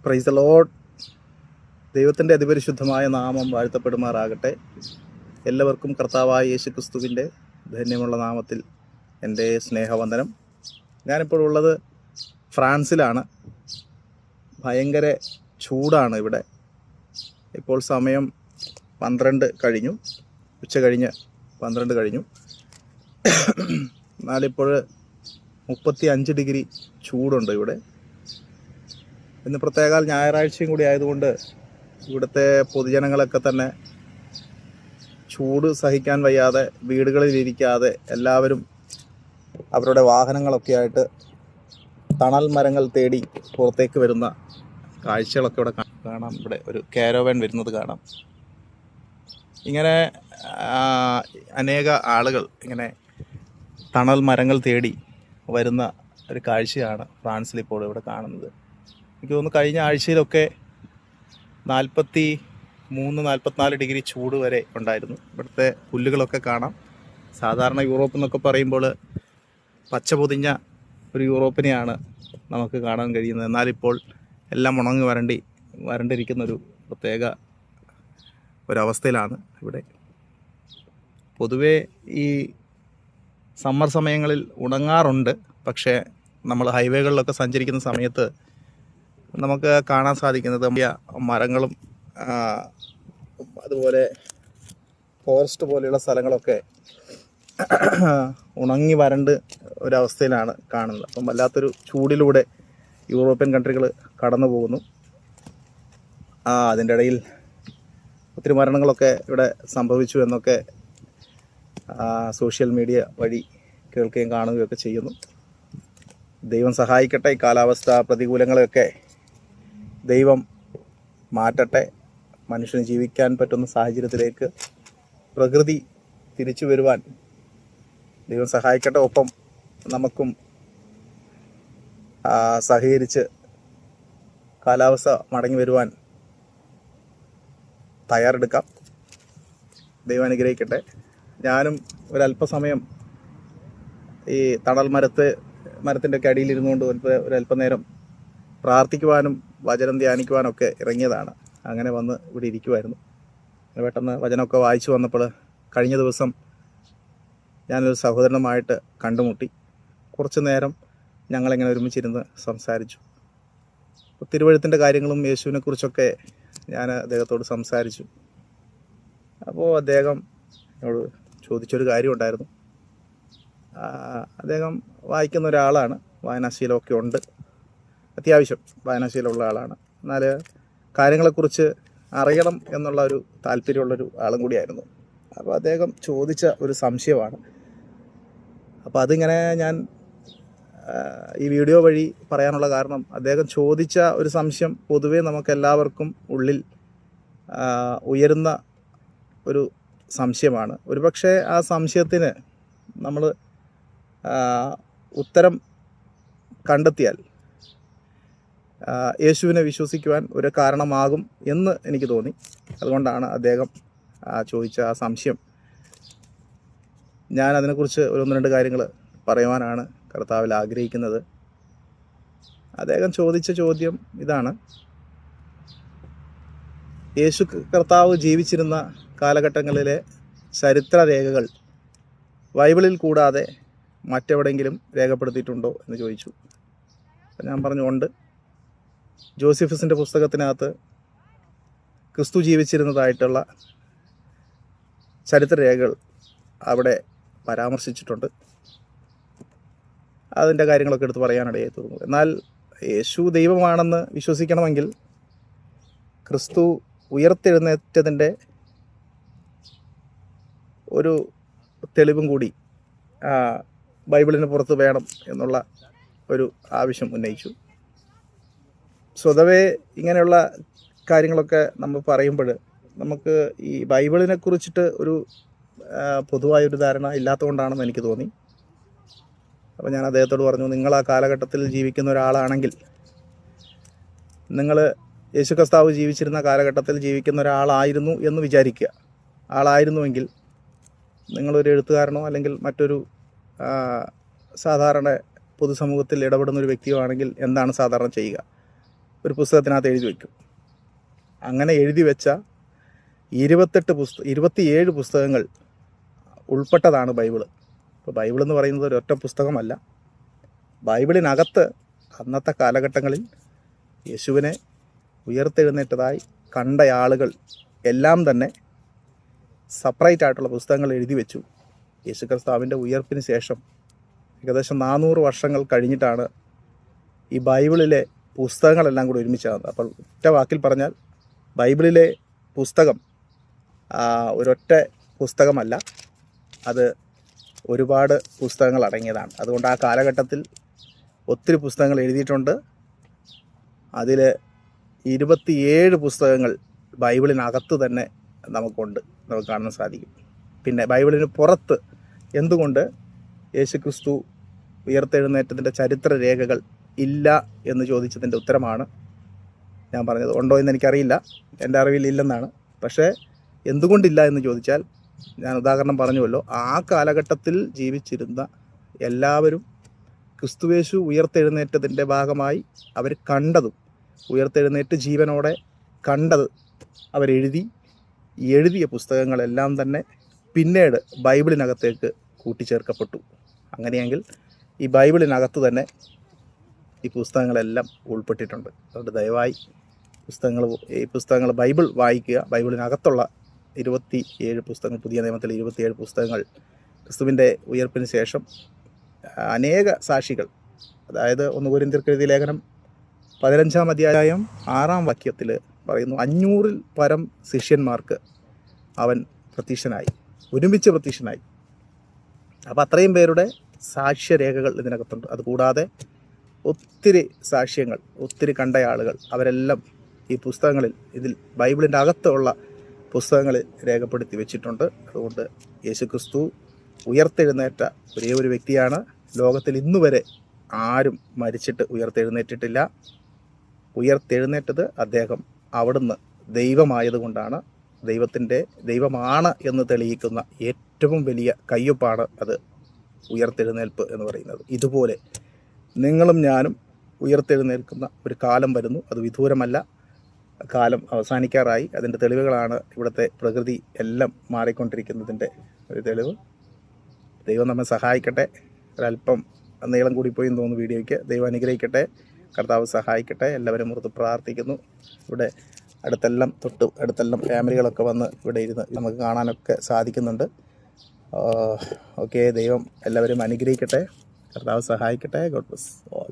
Praise the Lord. ദൈവത്തിൻ്റെ അതിപരിശുദ്ധമായ നാമം വാഴ്ത്തപ്പെടുമാറാകട്ടെ. എല്ലാവർക്കും കർത്താവായ യേശുക്രിസ്തുവിൻ്റെ ധന്യമുള്ള നാമത്തിൽ എൻ്റെ സ്നേഹവന്ദനം. ഞാനിപ്പോൾ ഉള്ളത് ഫ്രാൻസിലാണ്. ഭയങ്കര ചൂടാണ് ഇവിടെ. ഇപ്പോൾ സമയം 12 കഴിഞ്ഞു, ഉച്ച കഴിഞ്ഞ് 12 കഴിഞ്ഞു. എന്നാലിപ്പോൾ 35 ഡിഗ്രി ചൂടുണ്ട് ഇവിടെ. ഇന്ന് പ്രത്യേകാൽ ഞായറാഴ്ചയും കൂടി ആയതുകൊണ്ട് ഇവിടുത്തെ പൊതുജനങ്ങളൊക്കെ തന്നെ ചൂട് സഹിക്കാൻ വയ്യാതെ വീടുകളിലിരിക്കാതെ എല്ലാവരും അവരുടെ വാഹനങ്ങളൊക്കെ ആയിട്ട് തണൽ മരങ്ങൾ തേടി പുറത്തേക്ക് വരുന്ന കാഴ്ചകളൊക്കെ ഇവിടെ കാണാം. ഇവിടെ ഒരു കാരവാൻ വരുന്നത് കാണാം. ഇങ്ങനെ അനേക ആളുകൾ ഇങ്ങനെ തണൽ മരങ്ങൾ തേടി വരുന്ന ഒരു കാഴ്ചയാണ് ഫ്രാൻസിൽ ഇപ്പോൾ ഇവിടെ കാണുന്നത്. എനിക്ക് തോന്നുന്നു കഴിഞ്ഞ ആഴ്ചയിലൊക്കെ 43-44 ഡിഗ്രി ചൂട് വരെ ഉണ്ടായിരുന്നു. ഇവിടുത്തെ പുല്ലുകളൊക്കെ കാണാം. സാധാരണ യൂറോപ്പ് എന്നൊക്കെ പറയുമ്പോൾ പച്ച പൊതിഞ്ഞ ഒരു യൂറോപ്പിനെയാണ് നമുക്ക് കാണാൻ കഴിയുന്നത്. എന്നാലിപ്പോൾ എല്ലാം ഉണങ്ങി വരണ്ടിരിക്കുന്നൊരു പ്രത്യേക ഒരവസ്ഥയിലാണ് ഇവിടെ. പൊതുവേ ഈ സമ്മർ സമയങ്ങളിൽ ഉണങ്ങാറുണ്ട്. പക്ഷേ നമ്മൾ ഹൈവേകളിലൊക്കെ സഞ്ചരിക്കുന്ന സമയത്ത് നമുക്ക് കാണാൻ സാധിക്കുന്നത് മരങ്ങളും അതുപോലെ ഫോറസ്റ്റ് പോലെയുള്ള സ്ഥലങ്ങളൊക്കെ ഉണങ്ങി വരണ്ട് ഒരവസ്ഥയിലാണ് കാണുന്നത്. അപ്പം വല്ലാത്തൊരു ചൂടിലൂടെ യൂറോപ്യൻ കൺട്രികൾ കടന്നു പോകുന്നു. അതിൻ്റെ ഇടയിൽ ഒത്തിരി മരണങ്ങളൊക്കെ ഇവിടെ സംഭവിച്ചു എന്നൊക്കെ സോഷ്യൽ മീഡിയ വഴി കേൾക്കുകയും കാണുകയൊക്കെ ചെയ്യുന്നു. ദൈവം സഹായിക്കട്ടെ. ഈ കാലാവസ്ഥ പ്രതികൂലങ്ങളെയൊക്കെ ദൈവം മാറ്റട്ടെ. മനുഷ്യന് ജീവിക്കാൻ പറ്റുന്ന സാഹചര്യത്തിലേക്ക് പ്രകൃതി തിരിച്ചു വരുവാൻ ദൈവം സഹായിക്കട്ടെ. ഒപ്പം നമുക്കും സഹകരിച്ച് കാലാവസ്ഥ മടങ്ങി വരുവാൻ തയ്യാറെടുക്കാം. ദൈവം അനുഗ്രഹിക്കട്ടെ. ഞാനും ഒരല്പസമയം ഈ തണൽ മരത്തിൻ്റെ ഒക്കെ അടിയിലിരുന്നുകൊണ്ട് ഒരല്പനേരം പ്രാർത്ഥിക്കുവാനും വചനം ധ്യാനിക്കുവാനൊക്കെ ഇറങ്ങിയതാണ്. അങ്ങനെ വന്ന് ഇവിടെ ഇരിക്കുമായിരുന്നു. പെട്ടെന്ന് വചനമൊക്കെ വായിച്ചു വന്നപ്പോൾ കഴിഞ്ഞ ദിവസം ഞാനൊരു സഹോദരനുമായിട്ട് കണ്ടുമുട്ടി. കുറച്ച് നേരം ഞങ്ങളിങ്ങനെ ഒരുമിച്ചിരുന്ന് സംസാരിച്ചു. തിരുവഴുത്തിൻ്റെ കാര്യങ്ങളും യേശുവിനെക്കുറിച്ചൊക്കെ ഞാൻ അദ്ദേഹത്തോട് സംസാരിച്ചു. അപ്പോൾ അദ്ദേഹം എന്നോട് ചോദിച്ചൊരു കാര്യമുണ്ടായിരുന്നു. അദ്ദേഹം വായിക്കുന്ന ഒരാളാണ്, വായനാശീലമൊക്കെ ഉണ്ട്, അത്യാവശ്യം വായനാശീലമുള്ള ആളാണ്. എന്നാൽ കാര്യങ്ങളെക്കുറിച്ച് അറിയണം എന്നുള്ള ഒരു താല്പര്യമുള്ളൊരു ആളും കൂടിയായിരുന്നു. അപ്പോൾ അദ്ദേഹം ചോദിച്ച ഒരു സംശയമാണ്. അപ്പോൾ അതിങ്ങനെ ഞാൻ ഈ വീഡിയോ വഴി പറയാനുള്ള കാരണം, അദ്ദേഹം ചോദിച്ച ഒരു സംശയം പൊതുവേ നമുക്കെല്ലാവർക്കും ഉള്ളിൽ ഉയരുന്ന ഒരു സംശയമാണ്. ഒരുപക്ഷെ ആ സംശയത്തിന് നമ്മൾ ഉത്തരം കണ്ടെത്തിയാൽ യേശുവിനെ വിശ്വസിക്കുവാൻ ഒരു കാരണമാകും എന്ന് എനിക്ക് തോന്നി. അതുകൊണ്ടാണ് അദ്ദേഹം ചോദിച്ച ആ സംശയം. ഞാൻ അതിനെക്കുറിച്ച് ഒരു 1-2 കാര്യങ്ങൾ പറയുവാനാണ് കർത്താവിൽ ആഗ്രഹിക്കുന്നത്. അദ്ദേഹം ചോദിച്ച ചോദ്യം ഇതാണ്: യേശു കർത്താവ് ജീവിച്ചിരുന്ന കാലഘട്ടങ്ങളിലെ ചരിത്രരേഖകൾ ബൈബിളിൽ കൂടാതെ മറ്റെവിടെയെങ്കിലും രേഖപ്പെടുത്തിയിട്ടുണ്ടോ എന്ന് ചോദിച്ചു. ഞാൻ പറഞ്ഞു, ഉണ്ട്. ജോസിഫസിൻ്റെ പുസ്തകത്തിനകത്ത് ക്രിസ്തു ജീവിച്ചിരുന്നതായിട്ടുള്ള ചരിത്രരേഖകൾ അവിടെ പരാമർശിച്ചിട്ടുണ്ട്. അതിൻ്റെ കാര്യങ്ങളൊക്കെ എടുത്ത് പറയാനിടയായി തോന്നുന്നു. എന്നാൽ യേശു ദൈവമാണെന്ന് വിശ്വസിക്കണമെങ്കിൽ ക്രിസ്തു ഉയർത്തെഴുന്നേറ്റതിൻ്റെ ഒരു തെളിവും കൂടി ബൈബിളിന് പുറത്ത് വേണം എന്നുള്ള ഒരു ആവശ്യം ഉന്നയിച്ചു. സ്വതവേ ഇങ്ങനെയുള്ള കാര്യങ്ങളൊക്കെ നമ്മൾ പറയുമ്പോൾ നമുക്ക് ഈ ബൈബിളിനെ കുറിച്ചിട്ട് ഒരു പൊതുവായൊരു ധാരണ ഇല്ലാത്തതുകൊണ്ടാണെന്ന് എനിക്ക് തോന്നി. അപ്പോൾ ഞാൻ അദ്ദേഹത്തോട് പറഞ്ഞു, നിങ്ങൾ ആ കാലഘട്ടത്തിൽ ജീവിക്കുന്ന ഒരാളാണെങ്കിൽ, നിങ്ങൾ യേശു കർത്താവ് ജീവിച്ചിരുന്ന കാലഘട്ടത്തിൽ ജീവിക്കുന്ന ഒരാളായിരുന്നു എന്ന് വിചാരിക്കുക. ആളായിരുന്നുവെങ്കിൽ നിങ്ങളൊരു എഴുത്തുകാരനോ അല്ലെങ്കിൽ മറ്റൊരു സാധാരണ പൊതുസമൂഹത്തിൽ ഇടപെടുന്നൊരു വ്യക്തിയോ ആണെങ്കിൽ എന്താണ് സാധാരണ ചെയ്യുക? ഒരു പുസ്തകത്തിനകത്ത് എഴുതി വയ്ക്കും. അങ്ങനെ എഴുതി വെച്ച 27 പുസ്തകങ്ങൾ ഉൾപ്പെട്ടതാണ് ബൈബിള്. ഇപ്പോൾ ബൈബിളെന്ന് പറയുന്നത് ഒരൊറ്റ പുസ്തകമല്ല. ബൈബിളിനകത്ത് അന്നത്തെ കാലഘട്ടങ്ങളിൽ യേശുവിനെ ഉയർത്തെഴുന്നേറ്റതായി കണ്ട ആളുകൾ എല്ലാം തന്നെ സെപ്പറേറ്റ് ആയിട്ടുള്ള പുസ്തകങ്ങൾ എഴുതി വെച്ചു. യേശു കർത്താവിൻ്റെ ഉയർപ്പിന് ശേഷം ഏകദേശം 400 വർഷങ്ങൾ കഴിഞ്ഞിട്ടാണ് ഈ ബൈബിളിലെ പുസ്തകങ്ങളെല്ലാം കൂടി ഒരുമിച്ചാകുന്നത്. അപ്പോൾ ഒറ്റ വാക്കിൽ പറഞ്ഞാൽ ബൈബിളിലെ പുസ്തകം ഒരൊറ്റ പുസ്തകമല്ല, അത് ഒരുപാട് പുസ്തകങ്ങൾ അടങ്ങിയതാണ്. അതുകൊണ്ട് ആ കാലഘട്ടത്തിൽ ഒത്തിരി പുസ്തകങ്ങൾ എഴുതിയിട്ടുണ്ട്. അതിൽ 27 പുസ്തകങ്ങൾ ബൈബിളിനകത്ത് തന്നെ നമുക്ക് കാണാൻ സാധിക്കും. പിന്നെ ബൈബിളിന് പുറത്ത് എന്തുകൊണ്ട് യേശുക്രിസ്തു ഉയർത്തെഴുന്നേറ്റത്തിൻ്റെ ചരിത്ര രേഖകൾ ഇല്ല എന്ന് ചോദിച്ചതിൻ്റെ ഉത്തരമാണ് ഞാൻ പറഞ്ഞത്. ഉണ്ടോ എന്ന് എനിക്കറിയില്ല, എൻ്റെ അറിവിൽ ഇല്ലെന്നാണ്. പക്ഷേ എന്തുകൊണ്ടില്ല എന്ന് ചോദിച്ചാൽ, ഞാൻ ഉദാഹരണം പറഞ്ഞുവല്ലോ, ആ കാലഘട്ടത്തിൽ ജീവിച്ചിരുന്ന എല്ലാവരും ക്രിസ്തുയേശു ഉയർത്തെഴുന്നേറ്റതിൻ്റെ ഭാഗമായി അവർ കണ്ടതും ഉയർത്തെഴുന്നേറ്റ് ജീവനോടെ കണ്ടത് എഴുതിയ പുസ്തകങ്ങളെല്ലാം തന്നെ പിന്നീട് ബൈബിളിനകത്തേക്ക് കൂട്ടിച്ചേർക്കപ്പെട്ടു. അങ്ങനെയെങ്കിൽ ഈ ബൈബിളിനകത്ത് തന്നെ ഈ പുസ്തകങ്ങളെല്ലാം ഉൾപ്പെട്ടിട്ടുണ്ട്. അതുകൊണ്ട് ദയവായി ഈ പുസ്തകങ്ങൾ ബൈബിൾ വായിക്കുക. ബൈബിളിനകത്തുള്ള 27 പുസ്തകങ്ങൾ, പുതിയ നിയമത്തിലെ 27 പുസ്തകങ്ങൾ ക്രിസ്തുവിൻ്റെ ഉയർപ്പിന് ശേഷം അനേക സാക്ഷികൾ, അതായത് 1 കൊരിന്ത്യർക്ക് എഴുതിയ ലേഖനം 15-ാം അധ്യായം 6-ാം വാക്യത്തിൽ പറയുന്നു, 500-ൽ പരം ശിഷ്യന്മാർക്ക് അവൻ ഒരുമിച്ച് പ്രത്യക്ഷനായി. അപ്പോൾ അത്രയും പേരുടെ സാക്ഷ്യരേഖകൾ ഇതിനകത്തുണ്ട്. അതുകൂടാതെ ഒത്തിരി സാക്ഷ്യങ്ങൾ, ഒത്തിരി കണ്ട ആളുകൾ, അവരെല്ലാം ഈ പുസ്തകങ്ങളിൽ, ബൈബിളിൻ്റെ അകത്തുള്ള പുസ്തകങ്ങളിൽ രേഖപ്പെടുത്തി വെച്ചിട്ടുണ്ട്. അതുകൊണ്ട് യേശുക്രിസ്തു ഉയർത്തെഴുന്നേറ്റ ഒരേ ഒരു വ്യക്തിയാണ്. ലോകത്തിൽ ഇന്നുവരെ ആരും മരിച്ചിട്ട് ഉയർത്തെഴുന്നേറ്റിട്ടില്ല. ഉയർത്തെഴുന്നേറ്റത് അദ്ദേഹം അവിടുന്ന് ദൈവമായതുകൊണ്ടാണ്. ദൈവമാണ് എന്ന് തെളിയിക്കുന്ന ഏറ്റവും വലിയ കയ്യൊപ്പാണ് അത് ഉയർത്തെഴുന്നേൽപ്പ് എന്ന് പറയുന്നത്. ഇതുപോലെ നിങ്ങളും ഞാനും ഉയർത്തെഴുന്നേൽക്കുന്ന ഒരു കാലം വരുന്നു. അത് വിദൂരമല്ല. കാലം അവസാനിക്കാറായി. അതിൻ്റെ തെളിവുകളാണ് ഇവിടുത്തെ പ്രകൃതി എല്ലാം മാറിക്കൊണ്ടിരിക്കുന്നതിൻ്റെ ഒരു തെളിവ്. ദൈവം നമ്മെ സഹായിക്കട്ടെ. ഒരല്പം നീളം കൂടിപ്പോയി എന്ന് തോന്നുന്നു വീഡിയോയ്ക്ക്. ദൈവം അനുഗ്രഹിക്കട്ടെ, കർത്താവ് സഹായിക്കട്ടെ. എല്ലാവരും ഓർത്ത് പ്രാർത്ഥിക്കുന്നു. ഇവിടെ അടുത്തെല്ലാം ഫാമിലികളൊക്കെ വന്ന് ഇവിടെ ഇരുന്ന് നമുക്ക് കാണാനൊക്കെ സാധിക്കുന്നുണ്ട്. ഓക്കെ, ദൈവം എല്ലാവരും അനുഗ്രഹിക്കട്ടെ, കർത്താവ് സഹായിക്കട്ടെ. God bless all.